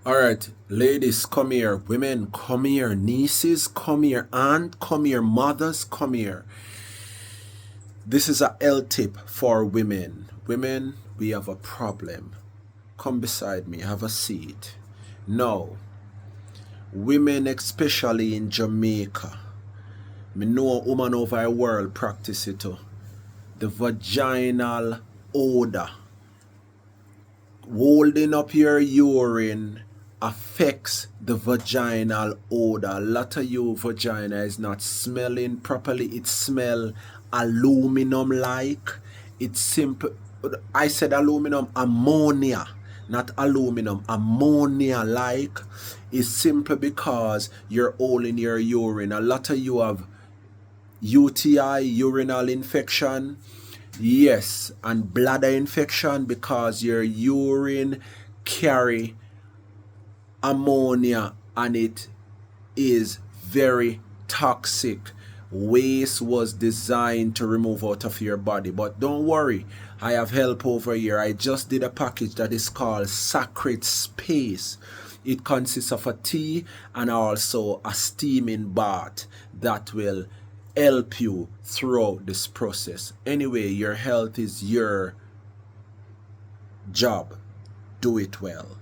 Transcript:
All right, ladies, come here. Women, come here. Nieces, come here. Aunt, come here. Mothers, come here. This is a L tip for women. Women, we have a problem. Come beside me. Have a seat. Now, women, especially in Jamaica, me know a woman over the world practice it too. The vaginal odor. Holding up your urine affects the vaginal odor. A lot of your vagina is not smelling properly. It smell aluminum like. It's simple. I said aluminum, ammonia, not aluminum, ammonia like. It's simply because you're holding your urine. A lot of you have UTI, urinal infection. Yes, and bladder infection because your urine carry ammonia and it is very toxic. Waste was designed to remove out of your body, but don't worry, I have help over here. I just did a package that is called Sacred Space. It consists of a tea and also a steaming bath that will help you throughout this process. Anyway, your health is your job. Do it well.